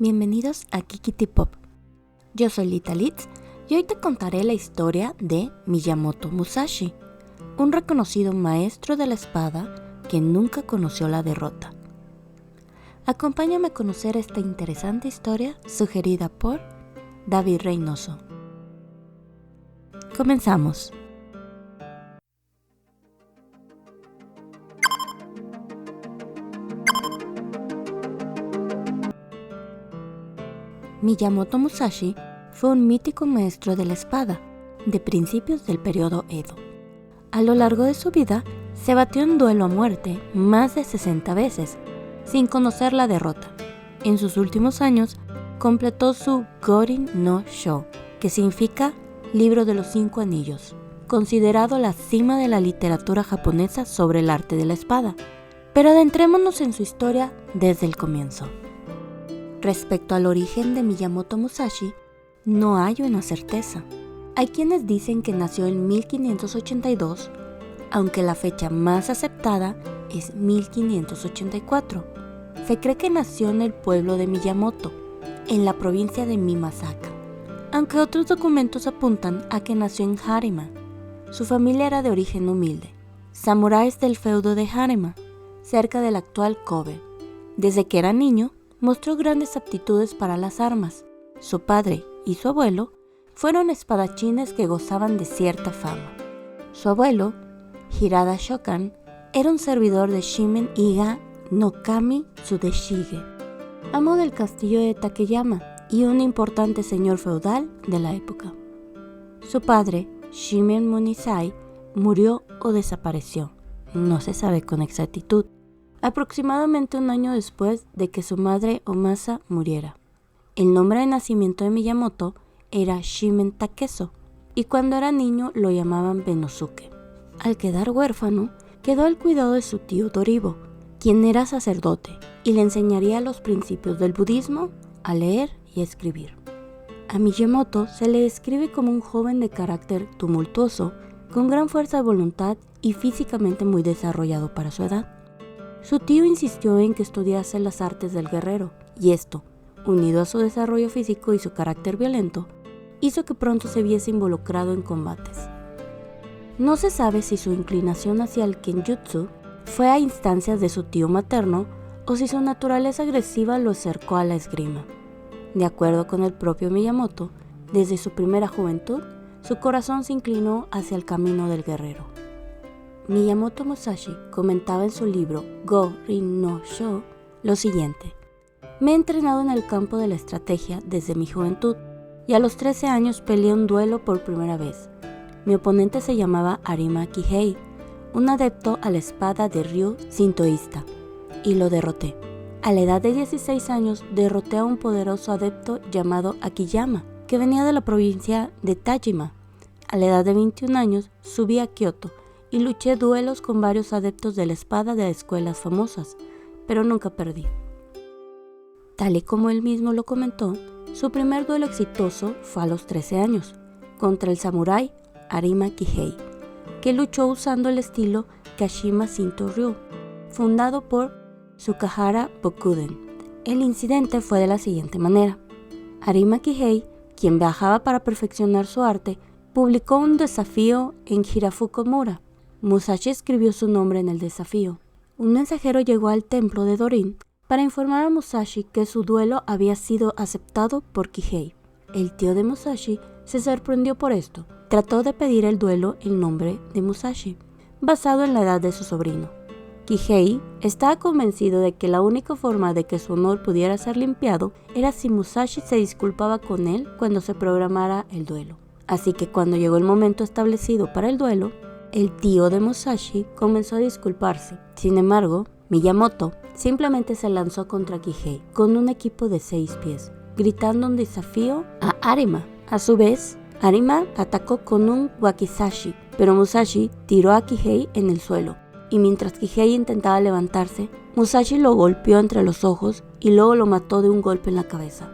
Bienvenidos a Kikiti Pop. Yo soy Lita Litz y hoy te contaré la historia de Miyamoto Musashi, un reconocido maestro de la espada que nunca conoció la derrota. Acompáñame a conocer esta interesante historia sugerida por David Reynoso. Comenzamos. Miyamoto Musashi fue un mítico maestro de la espada de principios del periodo Edo. A lo largo de su vida, se batió en duelo a muerte más de 60 veces, sin conocer la derrota. En sus últimos años, completó su Gorin no Sho, que significa Libro de los 5 Anillos, considerado la cima de la literatura japonesa sobre el arte de la espada. Pero adentrémonos en su historia desde el comienzo. Respecto al origen de Miyamoto Musashi, no hay una certeza. Hay quienes dicen que nació en 1582, aunque la fecha más aceptada es 1584. Se cree que nació en el pueblo de Miyamoto, en la provincia de Mimasaka, aunque otros documentos apuntan a que nació en Harima. Su familia era de origen humilde, samuráis del feudo de Harima, cerca del actual Kobe. Desde que era niño, mostró grandes aptitudes para las armas. Su padre y su abuelo fueron espadachines que gozaban de cierta fama. Su abuelo, Hirada Shokan, era un servidor de Shimen Iga no Kami Tsudeshige, amo del castillo de Takeyama y un importante señor feudal de la época. Su padre, Shimen Munisai, murió o desapareció, no se sabe con exactitud, aproximadamente un año después de que su madre Omasa muriera. El nombre de nacimiento de Miyamoto era Shimen Takeso, y cuando era niño lo llamaban Benosuke. Al quedar huérfano, quedó al cuidado de su tío Doribo, quien era sacerdote, y le enseñaría los principios del budismo, a leer y a escribir. A Miyamoto se le describe como un joven de carácter tumultuoso, con gran fuerza de voluntad y físicamente muy desarrollado para su edad. Su tío insistió en que estudiase las artes del guerrero, y esto, unido a su desarrollo físico y su carácter violento, hizo que pronto se viese involucrado en combates. No se sabe si su inclinación hacia el kenjutsu fue a instancias de su tío materno o si su naturaleza agresiva lo acercó a la esgrima. De acuerdo con el propio Miyamoto, desde su primera juventud, su corazón se inclinó hacia el camino del guerrero. Miyamoto Musashi comentaba en su libro Gorin no Sho lo siguiente: me he entrenado en el campo de la estrategia desde mi juventud y a los 13 años peleé un duelo por primera vez. Mi oponente se llamaba Arima Kihei, un adepto a la espada de Ryu sintoísta, y lo derroté. A la edad de 16 años derroté a un poderoso adepto llamado Akiyama, que venía de la provincia de Tajima. A la edad de 21 años subí a Kioto y luché duelos con varios adeptos de la espada de escuelas famosas, pero nunca perdí. Tal y como él mismo lo comentó, su primer duelo exitoso fue a los 13 años, contra el samurái Arima Kihei, que luchó usando el estilo Kashima Shinto Ryu, fundado por Tsukahara Bokuden. El incidente fue de la siguiente manera: Arima Kihei, quien viajaba para perfeccionar su arte, publicó un desafío en Hirafuku-mura. Musashi escribió su nombre en el desafío. Un mensajero llegó al templo de Dorin para informar a Musashi que su duelo había sido aceptado por Kihei. El tío de Musashi se sorprendió por esto. Trató de pedir el duelo en nombre de Musashi, basado en la edad de su sobrino. Kihei estaba convencido de que la única forma de que su honor pudiera ser limpiado era si Musashi se disculpaba con él cuando se programara el duelo. Así que cuando llegó el momento establecido para el duelo, el tío de Musashi comenzó a disculparse. Sin embargo, Miyamoto simplemente se lanzó contra Kihei con un equipo de 6 pies, gritando un desafío a Arima. A su vez, Arima atacó con un wakizashi, pero Musashi tiró a Kihei en el suelo, y mientras Kihei intentaba levantarse, Musashi lo golpeó entre los ojos y luego lo mató de un golpe en la cabeza.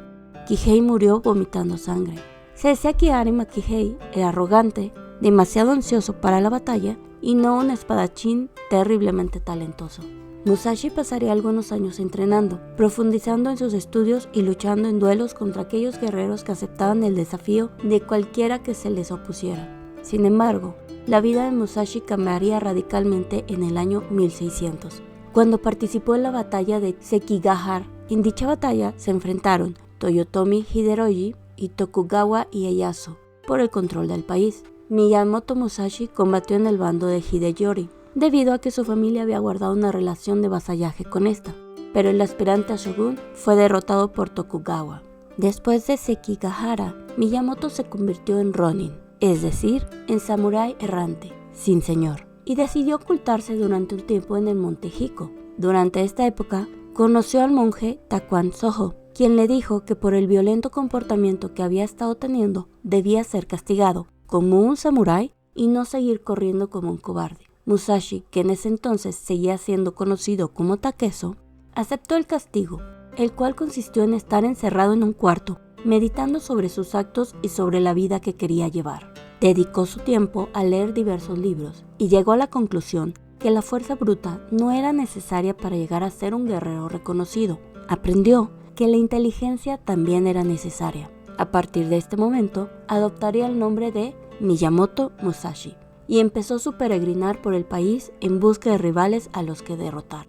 Kihei murió vomitando sangre. Se decía que Arima Kihei era arrogante, demasiado ansioso para la batalla y no un espadachín terriblemente talentoso. Musashi pasaría algunos años entrenando, profundizando en sus estudios y luchando en duelos contra aquellos guerreros que aceptaban el desafío de cualquiera que se les opusiera. Sin embargo, la vida de Musashi cambiaría radicalmente en el año 1600, cuando participó en la batalla de Sekigahara. En dicha batalla se enfrentaron Toyotomi Hideyoshi y Tokugawa Ieyasu por el control del país. Miyamoto Musashi combatió en el bando de Hideyori, debido a que su familia había guardado una relación de vasallaje con esta, pero el aspirante a shogun fue derrotado por Tokugawa. Después de Sekigahara, Miyamoto se convirtió en Ronin, es decir, en samurái errante, sin señor, y decidió ocultarse durante un tiempo en el monte Hiko. Durante esta época, conoció al monje Takuan Soho, quien le dijo que por el violento comportamiento que había estado teniendo, debía ser castigado como un samurái y no seguir corriendo como un cobarde. Musashi, que en ese entonces seguía siendo conocido como Takeso, aceptó el castigo, el cual consistió en estar encerrado en un cuarto, meditando sobre sus actos y sobre la vida que quería llevar. Dedicó su tiempo a leer diversos libros y llegó a la conclusión que la fuerza bruta no era necesaria para llegar a ser un guerrero reconocido. Aprendió que la inteligencia también era necesaria. A partir de este momento, adoptaría el nombre de Miyamoto Musashi y empezó su peregrinar por el país en busca de rivales a los que derrotar.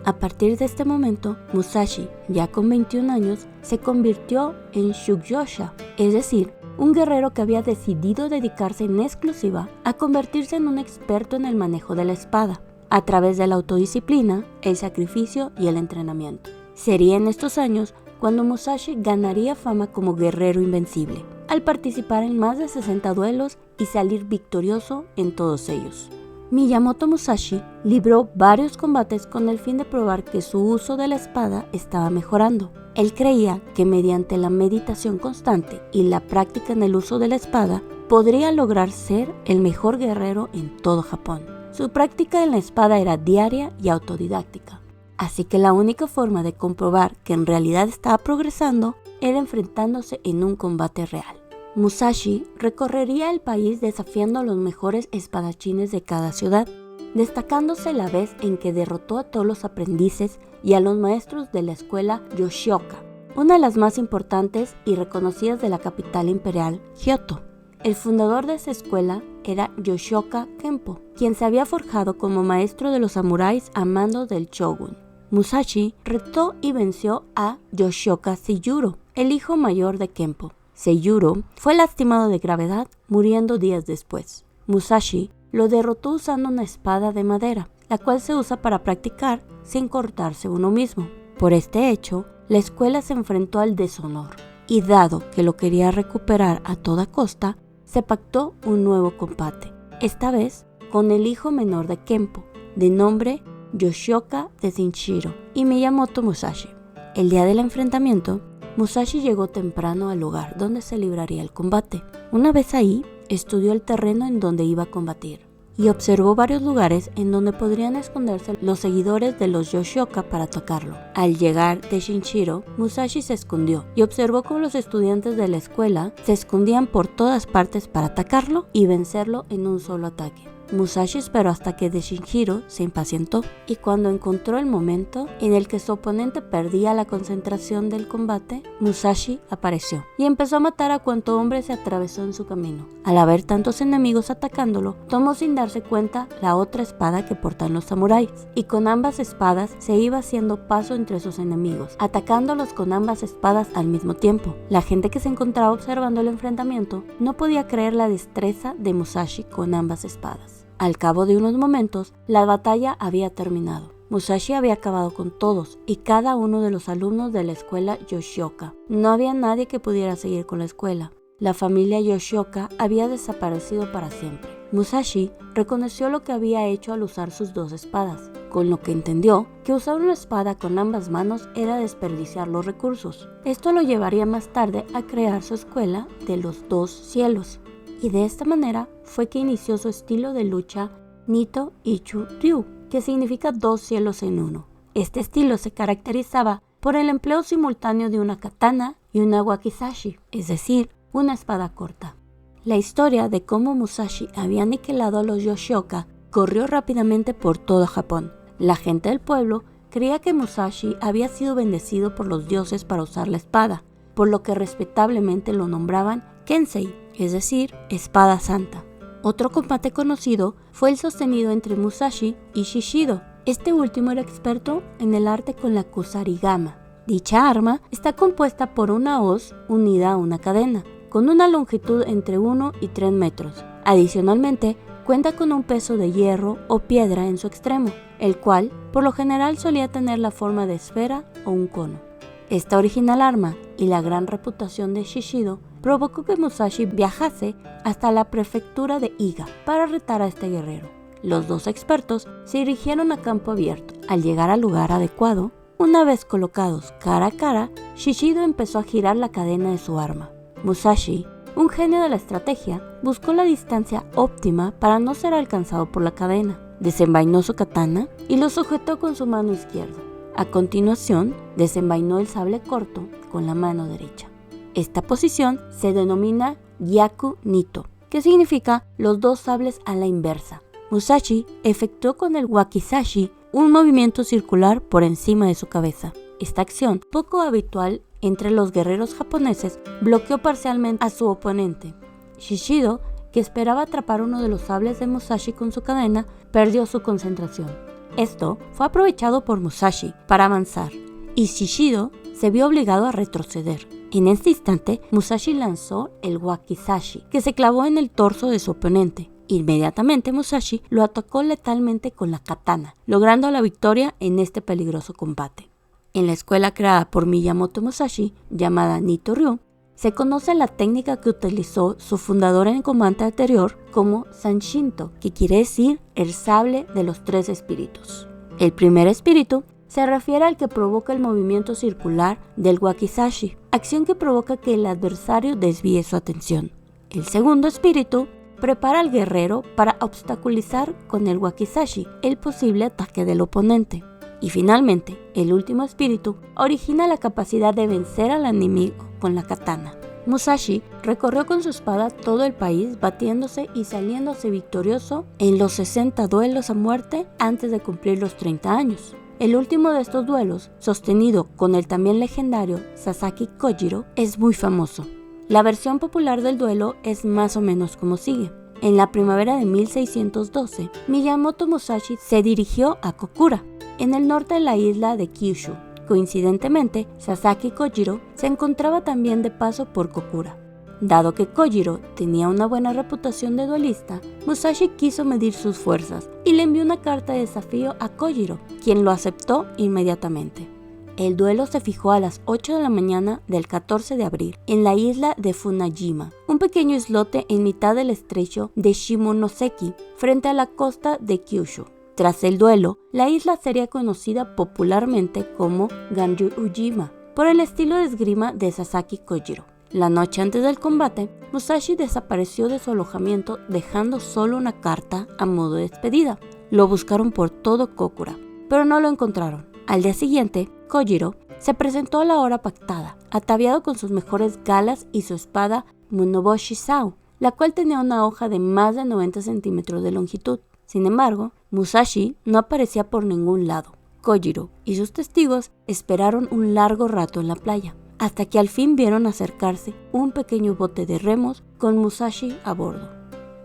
A partir de este momento, Musashi, ya con 21 años, se convirtió en Shugyosha, es decir, un guerrero que había decidido dedicarse en exclusiva a convertirse en un experto en el manejo de la espada, a través de la autodisciplina, el sacrificio y el entrenamiento. Sería en estos años cuando Musashi ganaría fama como guerrero invencible, al participar en más de 60 duelos y salir victorioso en todos ellos. Miyamoto Musashi libró varios combates con el fin de probar que su uso de la espada estaba mejorando. Él creía que mediante la meditación constante y la práctica en el uso de la espada, podría lograr ser el mejor guerrero en todo Japón. Su práctica en la espada era diaria y autodidáctica, así que la única forma de comprobar que en realidad estaba progresando era enfrentándose en un combate real. Musashi recorrería el país desafiando a los mejores espadachines de cada ciudad, destacándose la vez en que derrotó a todos los aprendices y a los maestros de la escuela Yoshioka, una de las más importantes y reconocidas de la capital imperial, Kyoto. El fundador de esa escuela era Yoshioka Kempo, quien se había forjado como maestro de los samuráis a mando del shogun. Musashi retó y venció a Yoshioka Seiyuro, el hijo mayor de Kempo. Seiyuro fue lastimado de gravedad, muriendo días después. Musashi lo derrotó usando una espada de madera, la cual se usa para practicar sin cortarse uno mismo. Por este hecho, la escuela se enfrentó al deshonor, y dado que lo quería recuperar a toda costa, se pactó un nuevo combate, esta vez con el hijo menor de Kempo, de nombre Yoshioka de Zenshiro y Miyamoto Musashi. El día del enfrentamiento, Musashi llegó temprano al lugar donde se libraría el combate. Una vez ahí, estudió el terreno en donde iba a combatir y observó varios lugares en donde podrían esconderse los seguidores de los Yoshioka para atacarlo. Al llegar de Zenshiro, Musashi se escondió y observó cómo los estudiantes de la escuela se escondían por todas partes para atacarlo y vencerlo en un solo ataque. Musashi esperó hasta que Zenshiro se impacientó y cuando encontró el momento en el que su oponente perdía la concentración del combate, Musashi apareció y empezó a matar a cuanto hombre se atravesó en su camino. Al haber tantos enemigos atacándolo, tomó sin darse cuenta la otra espada que portan los samuráis y con ambas espadas se iba haciendo paso entre sus enemigos, atacándolos con ambas espadas al mismo tiempo. La gente que se encontraba observando el enfrentamiento no podía creer la destreza de Musashi con ambas espadas. Al cabo de unos momentos, la batalla había terminado. Musashi había acabado con todos y cada uno de los alumnos de la escuela Yoshioka. No había nadie que pudiera seguir con la escuela. La familia Yoshioka había desaparecido para siempre. Musashi reconoció lo que había hecho al usar sus dos espadas, con lo que entendió que usar una espada con ambas manos era desperdiciar los recursos. Esto lo llevaría más tarde a crear su escuela de los dos cielos. Y de esta manera fue que inició su estilo de lucha Nito Ichu Ryu, que significa dos cielos en uno. Este estilo se caracterizaba por el empleo simultáneo de una katana y una wakizashi, es decir, una espada corta. La historia de cómo Musashi había aniquilado a los Yoshioka corrió rápidamente por todo Japón. La gente del pueblo creía que Musashi había sido bendecido por los dioses para usar la espada, por lo que respetablemente lo nombraban Kensei, es decir, espada santa. Otro combate conocido fue el sostenido entre Musashi y Shishido. Este último era experto en el arte con la kusarigama. Dicha arma está compuesta por una hoz unida a una cadena, con una longitud entre 1 y 3 metros. Adicionalmente, cuenta con un peso de hierro o piedra en su extremo, el cual por lo general solía tener la forma de esfera o un cono. Esta original arma y la gran reputación de Shishido provocó que Musashi viajase hasta la prefectura de Iga para retar a este guerrero. Los dos expertos se dirigieron a campo abierto. Al llegar al lugar adecuado, una vez colocados cara a cara, Shishido empezó a girar la cadena de su arma. Musashi, un genio de la estrategia, buscó la distancia óptima para no ser alcanzado por la cadena. Desenvainó su katana y lo sujetó con su mano izquierda. A continuación, desenvainó el sable corto con la mano derecha. Esta posición se denomina Gyaku Nito, que significa los dos sables a la inversa. Musashi efectuó con el wakizashi un movimiento circular por encima de su cabeza. Esta acción, poco habitual entre los guerreros japoneses, bloqueó parcialmente a su oponente. Shishido, que esperaba atrapar uno de los sables de Musashi con su cadena, perdió su concentración. Esto fue aprovechado por Musashi para avanzar, y Shishido se vio obligado a retroceder. En este instante, Musashi lanzó el wakizashi, que se clavó en el torso de su oponente. Inmediatamente Musashi lo atacó letalmente con la katana, logrando la victoria en este peligroso combate. En la escuela creada por Miyamoto Musashi, llamada Nito-ryu, se conoce la técnica que utilizó su fundador en el combate anterior como Sanshinto, que quiere decir el sable de los 3 espíritus. El primer espíritu se refiere al que provoca el movimiento circular del wakizashi, acción que provoca que el adversario desvíe su atención. El segundo espíritu prepara al guerrero para obstaculizar con el wakizashi el posible ataque del oponente. Y finalmente, el último espíritu origina la capacidad de vencer al enemigo con la katana. Musashi recorrió con su espada todo el país, batiéndose y saliéndose victorioso en los 60 duelos a muerte antes de cumplir los 30 años. El último de estos duelos, sostenido con el también legendario Sasaki Kojiro, es muy famoso. La versión popular del duelo es más o menos como sigue. En la primavera de 1612, Miyamoto Musashi se dirigió a Kokura, en el norte de la isla de Kyushu. Coincidentemente, Sasaki Kojiro se encontraba también de paso por Kokura. Dado que Kojiro tenía una buena reputación de duelista, Musashi quiso medir sus fuerzas y le envió una carta de desafío a Kojiro, quien lo aceptó inmediatamente. El duelo se fijó a las 8 de la mañana del 14 de abril en la isla de Funajima, un pequeño islote en mitad del estrecho de Shimonoseki, frente a la costa de Kyushu. Tras el duelo, la isla sería conocida popularmente como Ganryujima, por el estilo de esgrima de Sasaki Kojiro. La noche antes del combate, Musashi desapareció de su alojamiento dejando solo una carta a modo de despedida. Lo buscaron por todo Kokura, pero no lo encontraron. Al día siguiente, Kojiro se presentó a la hora pactada, ataviado con sus mejores galas y su espada Munoboshi Sao, la cual tenía una hoja de más de 90 centímetros de longitud. Sin embargo, Musashi no aparecía por ningún lado. Kojiro y sus testigos esperaron un largo rato en la playa, hasta que al fin vieron acercarse un pequeño bote de remos con Musashi a bordo.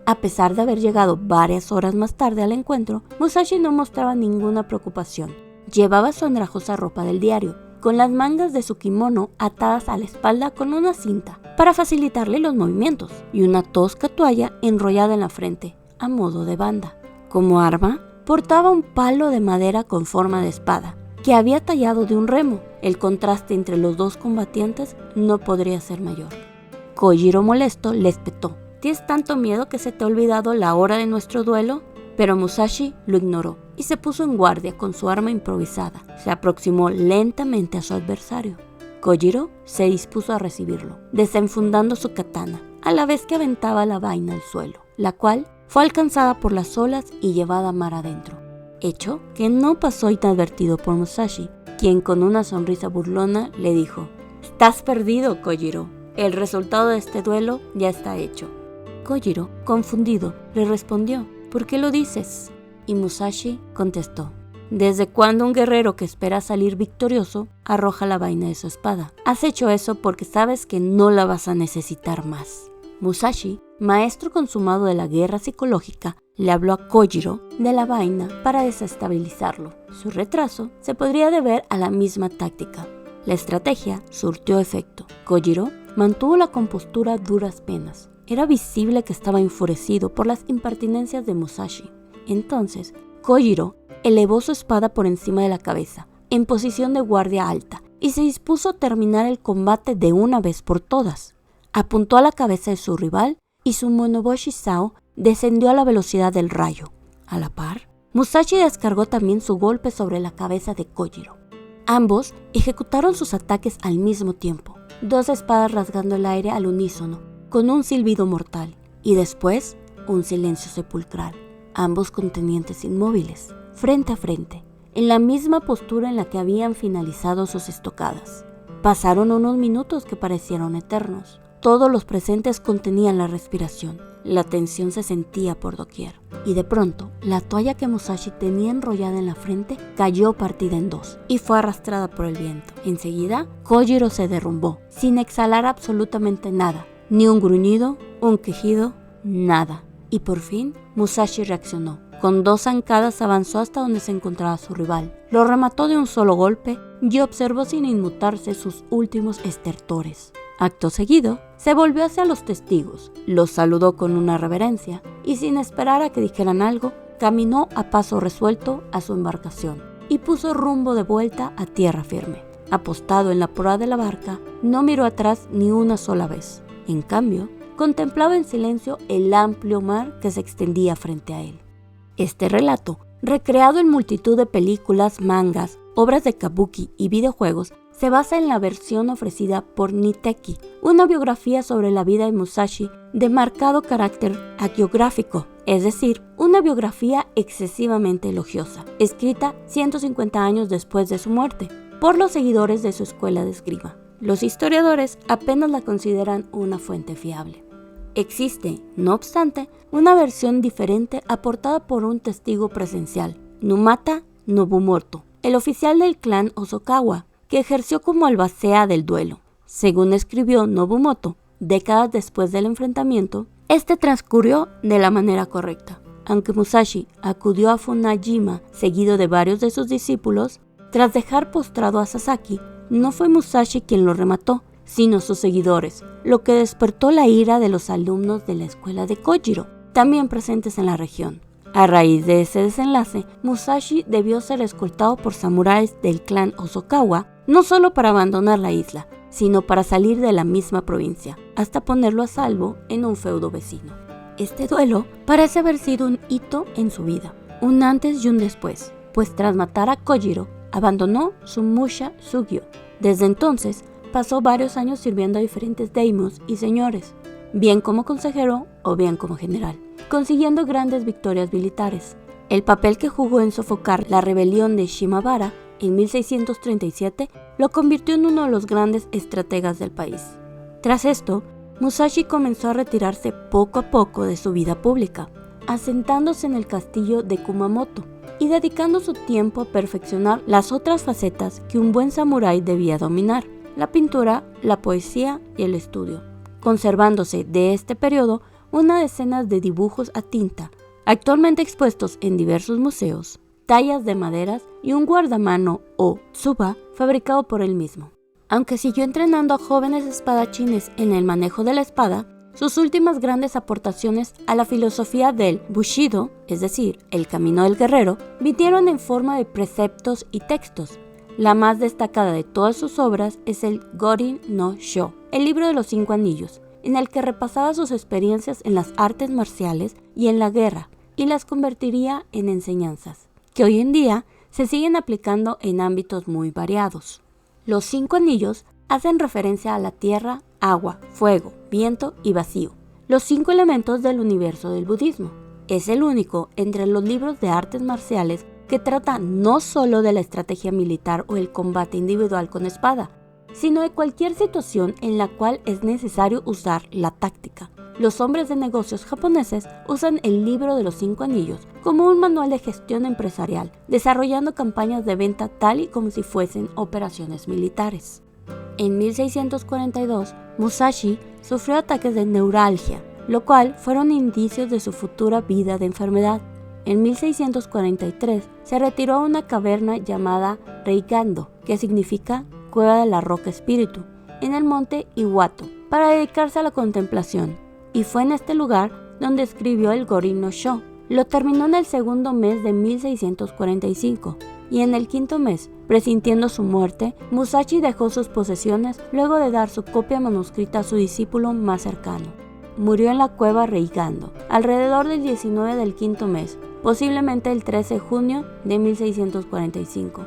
A pesar de haber llegado varias horas más tarde al encuentro, Musashi no mostraba ninguna preocupación. Llevaba su andrajosa ropa del diario, con las mangas de su kimono atadas a la espalda con una cinta para facilitarle los movimientos, y una tosca toalla enrollada en la frente, a modo de banda. Como arma, portaba un palo de madera con forma de espada, que había tallado de un remo. El contraste entre los dos combatientes no podría ser mayor. Kojiro, molesto, le espetó: ¿Tienes tanto miedo que se te ha olvidado la hora de nuestro duelo? Pero Musashi lo ignoró y se puso en guardia con su arma improvisada. Se aproximó lentamente a su adversario. Kojiro se dispuso a recibirlo, desenfundando su katana, a la vez que aventaba la vaina al suelo, la cual fue alcanzada por las olas y llevada mar adentro, hecho que no pasó inadvertido por Musashi, quien con una sonrisa burlona le dijo: «Estás perdido, Kojiro. El resultado de este duelo ya está hecho». Kojiro, confundido, le respondió: «¿Por qué lo dices?». Y Musashi contestó: ¿Desde cuándo un guerrero que espera salir victorioso arroja la vaina de su espada? Has hecho eso porque sabes que no la vas a necesitar más. Musashi, maestro consumado de la guerra psicológica, le habló a Kojiro de la vaina para desestabilizarlo. Su retraso se podría deber a la misma táctica. La estrategia surtió efecto. Kojiro mantuvo la compostura a duras penas. Era visible que estaba enfurecido por las impertinencias de Musashi. Entonces, Kojiro elevó su espada por encima de la cabeza, en posición de guardia alta, y se dispuso a terminar el combate de una vez por todas. Apuntó a la cabeza de su rival y su Monoboshi Sao descendió a la velocidad del rayo. A la par, Musashi descargó también su golpe sobre la cabeza de Kojiro. Ambos ejecutaron sus ataques al mismo tiempo, dos espadas rasgando el aire al unísono, con un silbido mortal, y después un silencio sepulcral, ambos contenientes inmóviles, frente a frente, en la misma postura en la que habían finalizado sus estocadas. Pasaron unos minutos que parecieron eternos. Todos los presentes contenían la respiración. La tensión se sentía por doquier. Y de pronto, la toalla que Musashi tenía enrollada en la frente cayó partida en dos y fue arrastrada por el viento. Enseguida, Kojiro se derrumbó, sin exhalar absolutamente nada. Ni un gruñido, un quejido, nada. Y por fin, Musashi reaccionó. Con dos zancadas avanzó hasta donde se encontraba su rival. Lo remató de un solo golpe y observó sin inmutarse sus últimos estertores. Acto seguido, se volvió hacia los testigos, los saludó con una reverencia y sin esperar a que dijeran algo, caminó a paso resuelto a su embarcación y puso rumbo de vuelta a tierra firme. Apostado en la proa de la barca, no miró atrás ni una sola vez. En cambio, contemplaba en silencio el amplio mar que se extendía frente a él. Este relato, recreado en multitud de películas, mangas, obras de kabuki y videojuegos, se basa en la versión ofrecida por Niteki, una biografía sobre la vida de Musashi de marcado carácter hagiográfico, es decir, una biografía excesivamente elogiosa, escrita 150 años después de su muerte, por los seguidores de su escuela de esgrima. Los historiadores apenas la consideran una fuente fiable. Existe, no obstante, una versión diferente aportada por un testigo presencial, Numata Nobumoto, el oficial del clan Hosokawa, que ejerció como albacea del duelo. Según escribió Nobumoto, décadas después del enfrentamiento, este transcurrió de la manera correcta. Aunque Musashi acudió a Funajima seguido de varios de sus discípulos, tras dejar postrado a Sasaki, no fue Musashi quien lo remató, sino sus seguidores, lo que despertó la ira de los alumnos de la escuela de Kojiro, también presentes en la región. A raíz de ese desenlace, Musashi debió ser escoltado por samuráis del clan Hosokawa, no solo para abandonar la isla, sino para salir de la misma provincia, hasta ponerlo a salvo en un feudo vecino. Este duelo parece haber sido un hito en su vida, un antes y un después, pues tras matar a Kojiro, abandonó su Musha Sugyo. Desde entonces, pasó varios años sirviendo a diferentes daimyos y señores, bien como consejero o bien como general, consiguiendo grandes victorias militares. El papel que jugó en sofocar la rebelión de Shimabara en 1637 lo convirtió en uno de los grandes estrategas del país. Tras esto, Musashi comenzó a retirarse poco a poco de su vida pública, asentándose en el castillo de Kumamoto y dedicando su tiempo a perfeccionar las otras facetas que un buen samurái debía dominar: la pintura, la poesía y el estudio, conservándose de este periodo una decena de dibujos a tinta, actualmente expuestos en diversos museos, tallas de maderas y un guardamano o tsuba fabricado por él mismo. Aunque siguió entrenando a jóvenes espadachines en el manejo de la espada, sus últimas grandes aportaciones a la filosofía del Bushido, es decir, el camino del guerrero, vinieron en forma de preceptos y textos. La más destacada de todas sus obras es el Gorin no Sho, el libro de los 5 anillos, en el que repasaba sus experiencias en las artes marciales y en la guerra, y las convertiría en enseñanzas, que hoy en día se siguen aplicando en ámbitos muy variados. Los 5 anillos hacen referencia a la tierra, agua, fuego, viento y vacío, los 5 elementos del universo del budismo. Es el único entre los libros de artes marciales que trata no solo de la estrategia militar o el combate individual con espada, sino de cualquier situación en la cual es necesario usar la táctica, los hombres de negocios japoneses usan el libro de los 5 anillos como un manual de gestión empresarial, desarrollando campañas de venta tal y como si fuesen operaciones militares. En 1642, Musashi sufrió ataques de neuralgia, lo cual fueron indicios de su futura vida de enfermedad. En 1643 se retiró a una caverna llamada Reikando, que significa Cueva de la Roca Espíritu, en el monte Iwato, para dedicarse a la contemplación, y fue en este lugar donde escribió el Gorin no Sho. Lo terminó en el segundo mes de 1645, y en el quinto mes, presintiendo su muerte, Musashi dejó sus posesiones luego de dar su copia manuscrita a su discípulo más cercano. Murió en la cueva Reikando, alrededor del 19 del quinto mes, posiblemente el 13 de junio de 1645.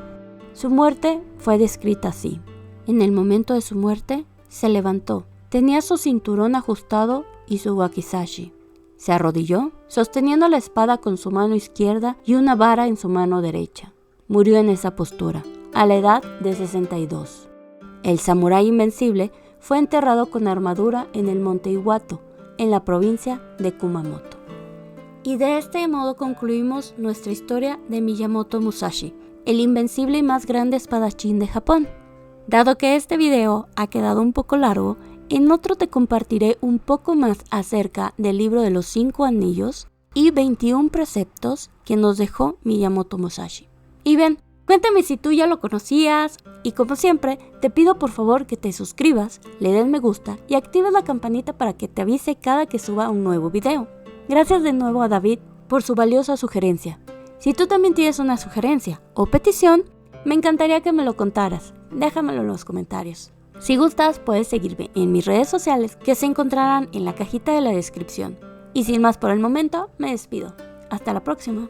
Su muerte fue descrita así. En el momento de su muerte, se levantó, tenía su cinturón ajustado y su wakizashi. Se arrodilló, sosteniendo la espada con su mano izquierda y una vara en su mano derecha. Murió en esa postura, a la edad de 62. El samurái invencible fue enterrado con armadura en el monte Iwato, en la provincia de Kumamoto. Y de este modo concluimos nuestra historia de Miyamoto Musashi, el invencible y más grande espadachín de Japón. Dado que este video ha quedado un poco largo, en otro te compartiré un poco más acerca del libro de los 5 anillos y 21 preceptos que nos dejó Miyamoto Musashi. Y bien, cuéntame si tú ya lo conocías, y como siempre, te pido por favor que te suscribas, le des me gusta y actives la campanita para que te avise cada que suba un nuevo video. Gracias de nuevo a David por su valiosa sugerencia. Si tú también tienes una sugerencia o petición, me encantaría que me lo contaras. Déjamelo en los comentarios. Si gustas, puedes seguirme en mis redes sociales que se encontrarán en la cajita de la descripción. Y sin más por el momento, me despido. Hasta la próxima.